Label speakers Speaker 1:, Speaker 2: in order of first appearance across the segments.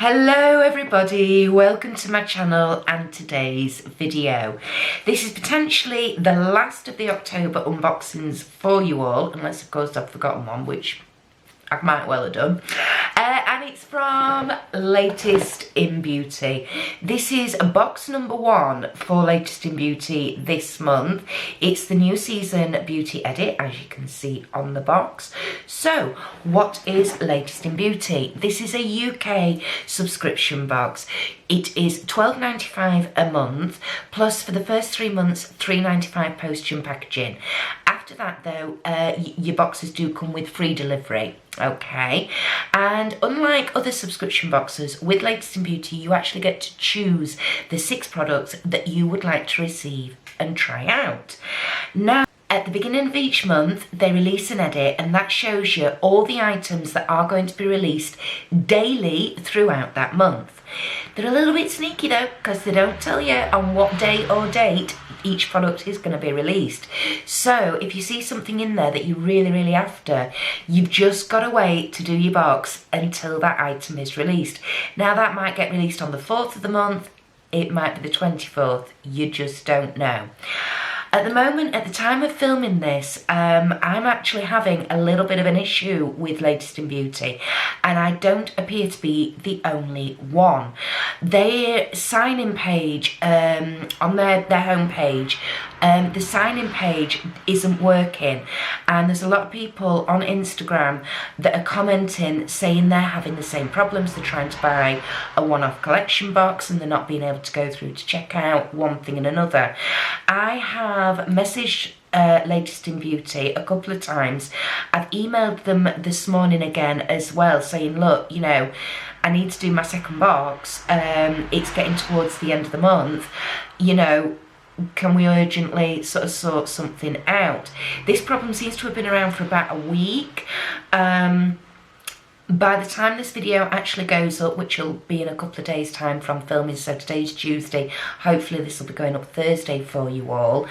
Speaker 1: Hello everybody, welcome to my channel and today's video. This is potentially the last of the October unboxings for you all, unless of course I've forgotten one, which I might well have done. And it's from Latest in Beauty. This is box number 1 for Latest in Beauty this month. It's the new season beauty edit, as you can see on the box. So, what is Latest in Beauty? This is a UK subscription box. It is £12.95 a month, plus for the first 3 months, £3.95 postage packaging. After that though, your boxes do come with free delivery. Okay, and unlike other subscription boxes, with Latest in Beauty you actually get to choose the 6 products that you would like to receive and try out. Now, at the beginning of each month, they release an edit, and that shows you all the items that are going to be released daily throughout that month. They're a little bit sneaky though, because they don't tell you on what day or date each product is going to be released. So if you see something in there that you're really after, you've just got to wait to do your box until that item is released. Now that might get released on the 4th of the month, it might be the 24th, you just don't know. At the moment, at the time of filming this, I'm actually having a little bit of an issue with Latest in Beauty, and I don't appear to be the only one. Their sign-in page, on their home page, the sign-in page isn't working, and there's a lot of people on Instagram that are commenting saying they're having the same problems. They're trying to buy a one-off collection box and they're not being able to go through to check out one thing and another. I have messaged Latest in Beauty a couple of times. I've emailed them this morning again as well, saying, look, you know, I need to do my second box. It's getting towards the end of the month, you know, can we urgently sort of sort something out? This problem seems to have been around for about a week. By the time this video actually goes up, which will be in a couple of days time from filming, so today's Tuesday, hopefully this will be going up Thursday for you all.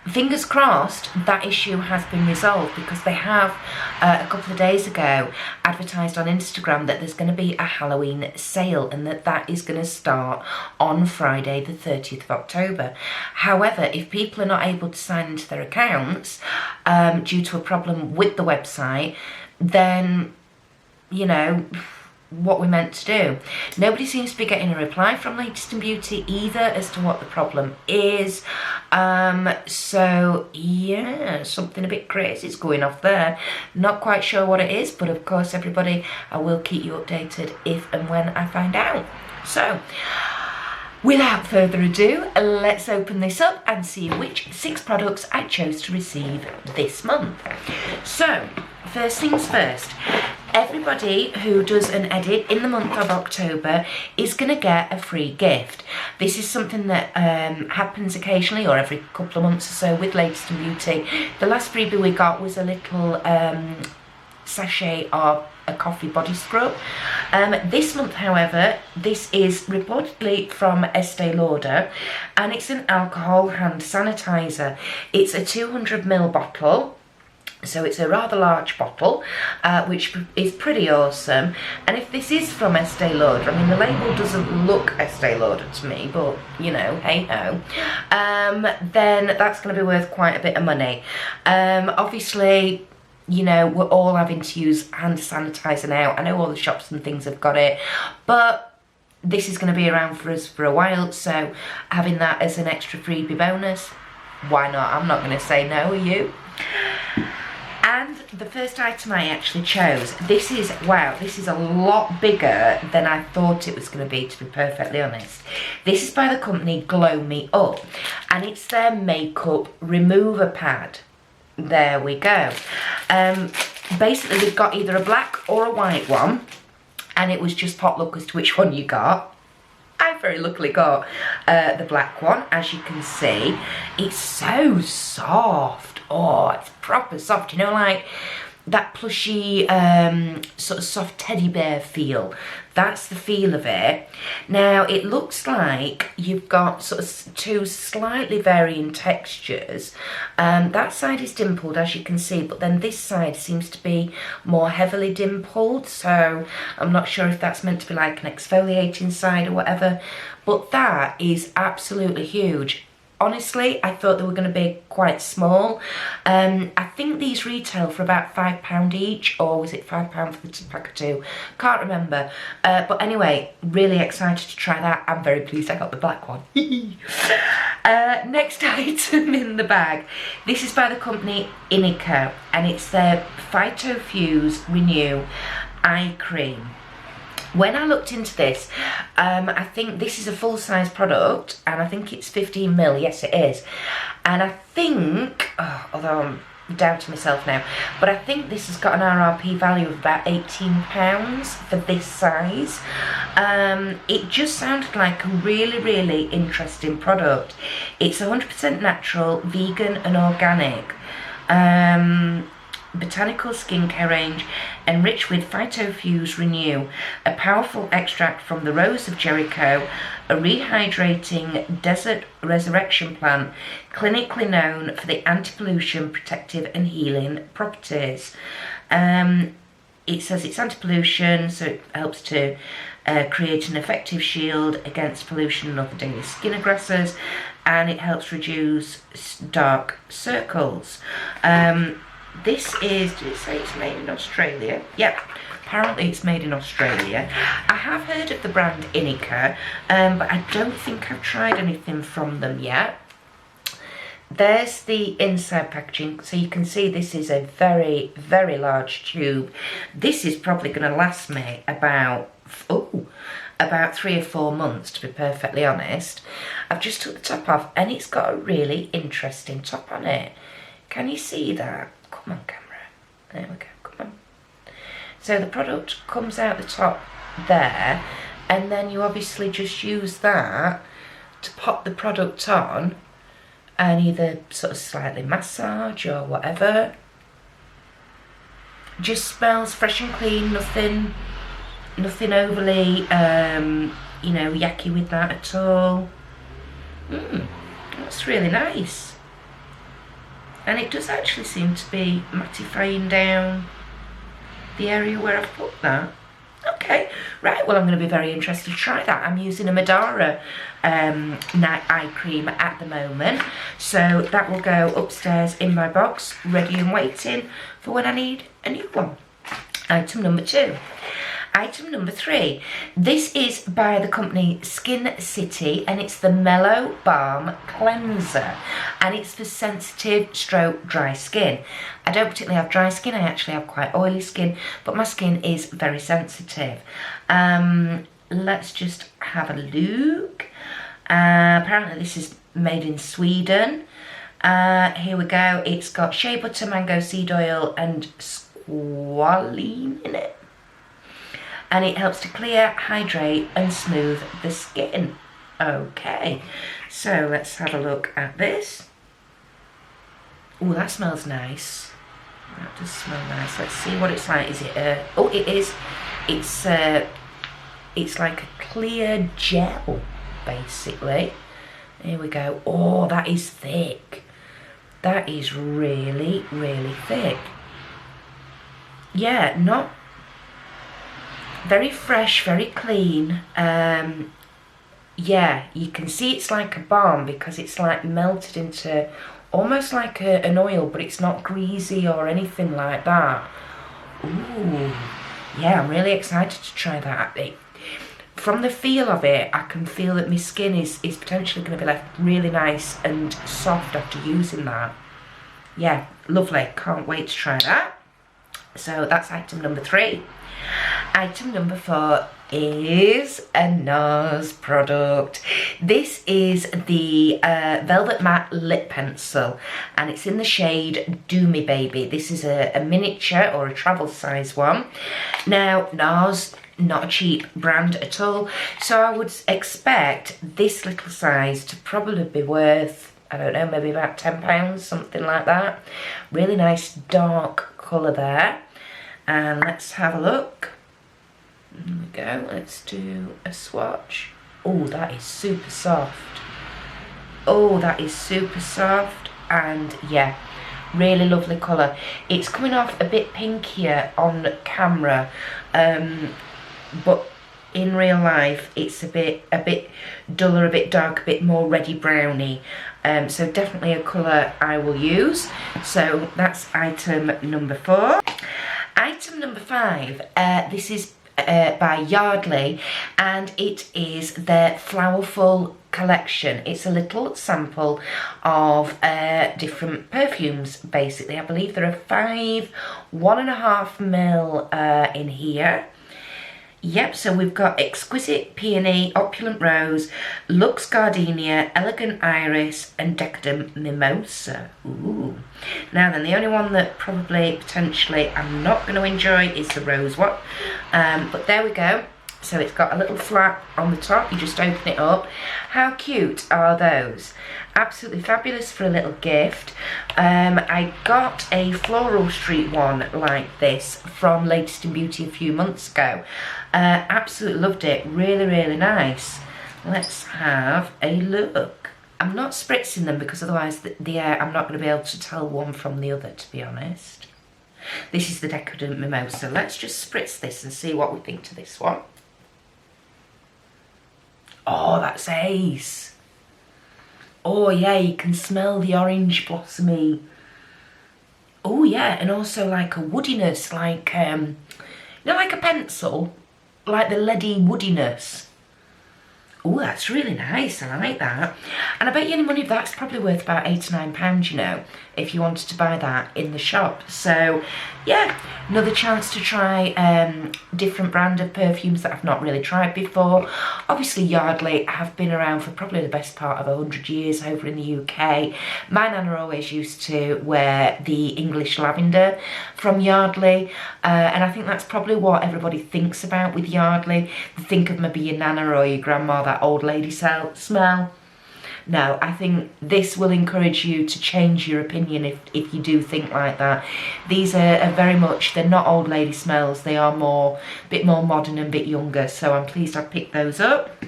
Speaker 1: Fingers crossed that issue has been resolved, because they have a couple of days ago advertised on Instagram that there's going to be a Halloween sale, and that is going to start on Friday the 30th of October. However, if people are not able to sign into their accounts due to a problem with the website, then, you know, what we're meant to do. Nobody seems to be getting a reply from Latest in Beauty either as to what the problem is. So yeah, something a bit crazy is going off there. Not quite sure what it is, but of course everybody, I will keep you updated if and when I find out. So without further ado, let's open this up and see which 6 products I chose to receive this month. So first things first, everybody who does an edit in the month of October is going to get a free gift. This is something that happens occasionally, or every couple of months or so, with Latest in Beauty. The last freebie we got was a little sachet of a coffee body scrub. This month, however, this is reportedly from Estee Lauder, and it's an alcohol hand sanitizer. It's a 200ml bottle. So it's a rather large bottle, which is pretty awesome. And if this is from Estee Lauder, I mean, the label doesn't look Estee Lauder to me, but, you know, hey-ho, then that's going to be worth quite a bit of money. Obviously, you know, we're all having to use hand sanitizer now. I know all the shops and things have got it, but this is going to be around for us for a while, so having that as an extra freebie bonus, why not? I'm not going to say no, are you? And the first item I actually chose, this is, wow, this is a lot bigger than I thought it was going to be to be perfectly honest. This is by the company Glow Me Up, and it's their makeup remover pad. There we go. Basically, they've got either a black or a white one, and it was just pot luck as to which one you got. I very luckily got the black one, as you can see. It's so soft. Oh, it's proper soft, you know, like that plushy sort of soft teddy bear feel That's the feel of it. Now, it looks like you've got sort of two slightly varying textures. That side is dimpled, as you can see, but then this side seems to be more heavily dimpled, so I'm not sure if that's meant to be like an exfoliating side or whatever, but that is absolutely huge. Honestly, I thought they were going to be quite small. I think these retail for about £5 each, or was it £5 for the pack of two? Can't remember. But anyway, really excited to try that. I'm very pleased I got the black one. Next item in the bag. This is by the company Inica, and it's their Phytofuse Renew Eye Cream. When I looked into this, I think this is a full-size product, and I think it's 15ml, yes it is. And I think, although I'm doubting myself now, but I think this has got an RRP value of about £18 for this size. It just sounded like a really, really interesting product. It's 100% natural, vegan and organic. Botanical skincare range enriched with Phytofuse Renew, a powerful extract from the Rose of Jericho, a rehydrating desert resurrection plant clinically known for the anti-pollution, protective and healing properties. It says it's anti-pollution, so it helps to create an effective shield against pollution and other daily skin aggressors, and it helps reduce dark circles. This is, did it say it's made in Australia? Yep, apparently it's made in Australia. I have heard of the brand Inica, but I don't think I've tried anything from them yet. There's the inside packaging, so you can see this is a very, very large tube. This is probably going to last me about 3 or 4 months, to be perfectly honest. I've just took the top off, and it's got a really interesting top on it. Can you see that? Come on, camera. There we go, come on. So the product comes out the top there, and then you obviously just use that to pop the product on and either sort of slightly massage or whatever. Just smells fresh and clean, nothing overly, you know, yucky with that at all. That's really nice. And it does actually seem to be mattifying down the area where I've put that. Okay, right, well I'm going to be very interested to try that. I'm using a Madara night eye cream at the moment, so that will go upstairs in my box, ready and waiting for when I need a new one. Item number 2. Item number 3. This is by the company Skin City, and it's the Mellow Balm Cleanser, and it's for sensitive stroke dry skin. I don't particularly have dry skin, I actually have quite oily skin, but my skin is very sensitive. Let's just have a look. Apparently this is made in Sweden. Here we go. It's got shea butter, mango seed oil and squalene in it. And it helps to clear, hydrate and smooth the skin. Okay, so let's have a look at this. Oh, that smells nice. That does smell nice. Let's see what it's like. Is it oh, it is. It's like a clear gel, basically. Here we go. Oh, that is thick. That is really, really thick. Yeah, not very fresh, very clean. Yeah, you can see it's like a balm because it's like melted into almost like an oil, but it's not greasy or anything like that. Ooh, yeah, I'm really excited to try that. From the feel of it, I can feel that my skin is potentially going to be left really nice and soft after using that. Yeah, lovely. Can't wait to try that. So that's item number 3. Item number 4 is a NARS product. This is the Velvet Matte Lip Pencil, and it's in the shade Do Me Baby. This is a miniature or a travel size one. Now, NARS, not a cheap brand at all, so I would expect this little size to probably be worth, I don't know, maybe about £10, something like that. Really nice dark colour there. And let's have a look. There we go, let's do a swatch. Oh, that is super soft. Oh, that is super soft, and yeah, really lovely colour. It's coming off a bit pinkier on camera, but in real life it's a bit duller, a bit dark, a bit more reddy browny. So definitely a colour I will use. So that's item number 4. Item number 5, this is by Yardley, and it is their Flowerful collection. It's a little sample of different perfumes, basically. I believe there are 5 1.5ml in here. Yep, so we've got Exquisite Peony, Opulent Rose, Luxe Gardenia, Elegant Iris, and Decadent Mimosa. Ooh. Now then, the only one that probably, potentially, I'm not going to enjoy is the rose one. But there we go. So it's got a little flap on the top, you just open it up. How cute are those? Absolutely fabulous for a little gift. I got a Floral Street one like this from Latest in Beauty a few months ago. Absolutely loved it, really, really nice. Let's have a look. I'm not spritzing them because otherwise I'm not going to be able to tell one from the other, to be honest. This is the Decadent Mimosa. Let's just spritz this and see what we think to this one. Oh, that's ace. Oh yeah, you can smell the orange blossomy. Oh yeah, and also like a woodiness, like you know, like a pencil, like the leady woodiness. Oh, that's really nice. I like that. And I bet you any money that's probably worth about £8 or £9, you know, if you wanted to buy that in the shop. So, yeah, another chance to try different brand of perfumes that I've not really tried before. Obviously, Yardley have been around for probably the best part of 100 years over in the UK. My nana always used to wear the English lavender from Yardley, and I think that's probably what everybody thinks about with Yardley. They think of maybe your nana or your grandma, that old lady smell. No, I think this will encourage you to change your opinion if you do think like that. These are very much, they're not old lady smells, they are a bit more modern and a bit younger, so I'm pleased I picked those up.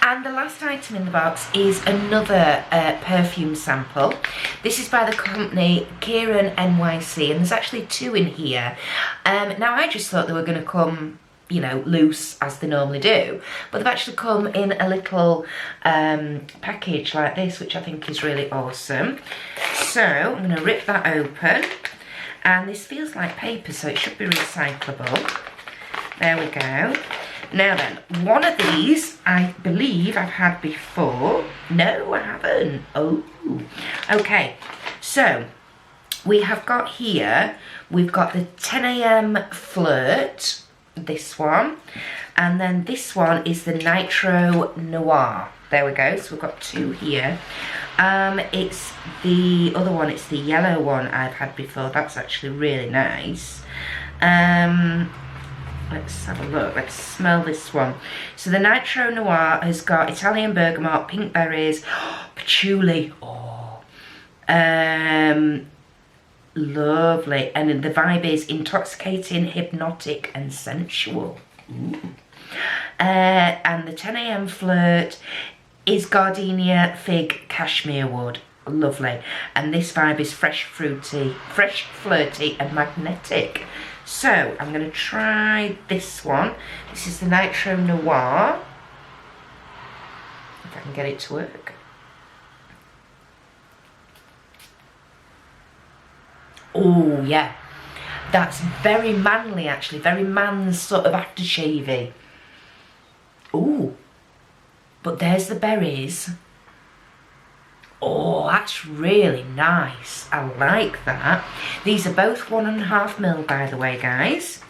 Speaker 1: And the last item in the box is another perfume sample. This is by the company Kieran NYC, and there's actually 2 in here. Now I just thought they were going to come, you know, loose as they normally do, but they've actually come in a little package like this, which I think is really awesome. So I'm going to rip that open, and this feels like paper, so it should be recyclable. There we go. Now then, one of these I believe I've had before. No, I haven't. Oh, okay. So we have got here, we've got the 10 AM Flirt, this one, and then this one is the Nitro Noir. There we go, so we've got 2 here. It's the other one, it's the yellow one I've had before. That's actually really nice. Let's have a look, let's smell this one. So the Nitro Noir has got Italian bergamot, pink berries, patchouli. Oh, lovely. And the vibe is intoxicating, hypnotic, and sensual. Ooh. And the 10 AM Flirt is gardenia, fig, cashmere wood. Lovely. And this vibe is fresh, fruity, fresh, flirty, and magnetic. So I'm going to try this one. This is the Nitro Noir. If I can get it to work. Oh yeah, that's very manly actually, very man's sort of aftershavey. Oh, but there's the berries. Oh, that's really nice. I like that. These are both 1.5ml, by the way, guys.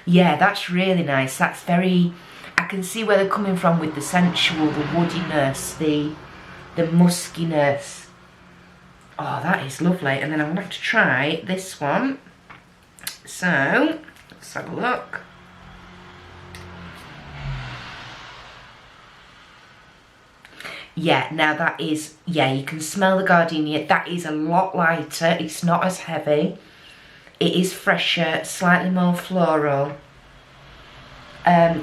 Speaker 1: Yeah, that's really nice. That's very, I can see where they're coming from with the sensual, the woodiness, the muskiness. Oh, that is lovely. And then I'm going to have to try this one. So, let's have a look. Yeah, now that is, yeah, you can smell the gardenia. That is a lot lighter. It's not as heavy. It is fresher, slightly more floral.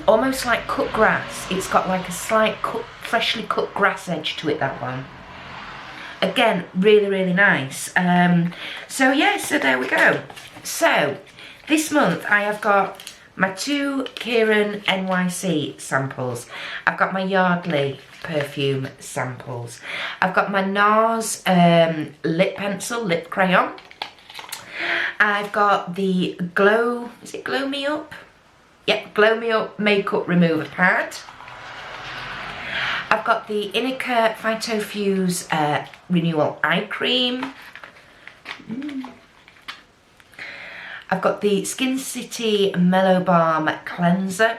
Speaker 1: almost like cut grass. It's got like a slight freshly cut grass edge to it, that one. Again, really, really nice. So yeah, so there we go. So this month I have got my 2 Kieran NYC samples. I've got my Yardley perfume samples. I've got my NARS lip pencil, lip crayon. I've got the Glow, is it Glow Me Up? Yep, Glow Me Up makeup remover pad. I've got the Inica Phytofuse Renewal Eye Cream. I've got the Skin City Mellow Balm Cleanser.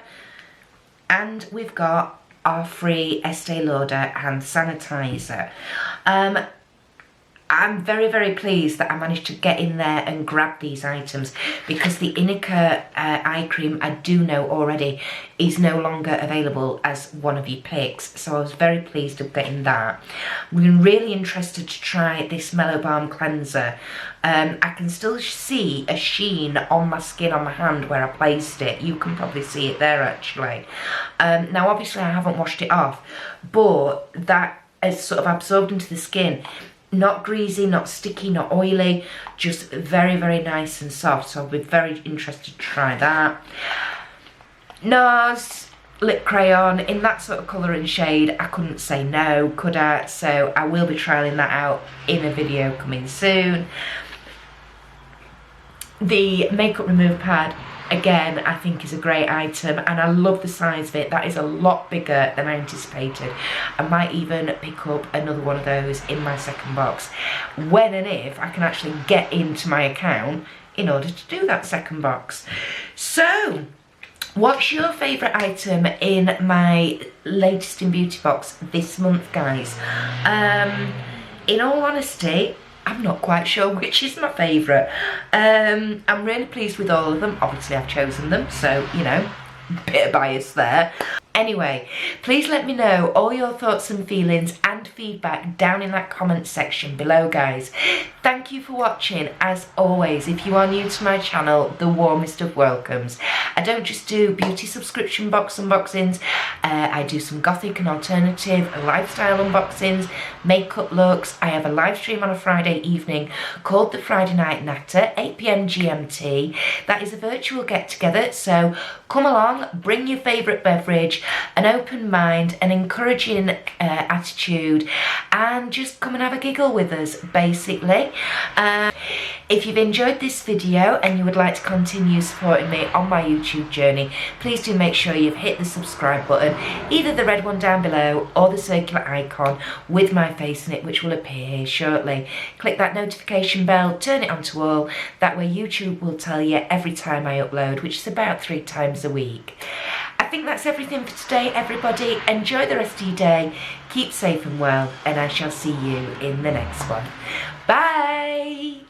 Speaker 1: And we've got our free Estee Lauder hand sanitizer. I'm very, very pleased that I managed to get in there and grab these items, because the Inica eye cream, I do know already, is no longer available as one of your picks. So I was very pleased of getting that. I'm really interested to try this Mellow Balm Cleanser. I can still see a sheen on my skin on my hand where I placed it. You can probably see it there actually. Now obviously I haven't washed it off, but that is sort of absorbed into the skin. Not greasy, not sticky, not oily, just very, very nice and soft. So I'll be very interested to try that. NARS lip crayon in that sort of colour and shade. I couldn't say no, could I? So I will be trialling that out in a video coming soon. The makeup remover pad, again, I think is a great item, and I love the size of it. That is a lot bigger than I anticipated. I might even pick up another one of those in my second box when and if I can actually get into my account in order to do that second box. So what's your favourite item in my latest in beauty box this month, guys? In all honesty, I'm not quite sure which is my favourite. I'm really pleased with all of them. Obviously I've chosen them, so, you know, bit of bias there. Anyway, please let me know all your thoughts and feelings and feedback down in that comment section below, guys. Thank you for watching. As always, if you are new to my channel, the warmest of welcomes. I don't just do beauty subscription box unboxings. I do some gothic and alternative lifestyle unboxings, makeup looks. I have a live stream on a Friday evening called the Friday Night Natter, 8 PM GMT. That is a virtual get-together, so come along, bring your favourite beverage, an open mind, an encouraging attitude, and just come and have a giggle with us, basically. If you've enjoyed this video and you would like to continue supporting me on my YouTube journey, please do make sure you've hit the subscribe button, either the red one down below or the circular icon with my face in it, which will appear here shortly. Click that notification bell, turn it on to all, that way YouTube will tell you every time I upload, which is about 3 times a week. I think that's everything for today, everybody. Enjoy the rest of your day, keep safe and well, and I shall see you in the next one. Bye!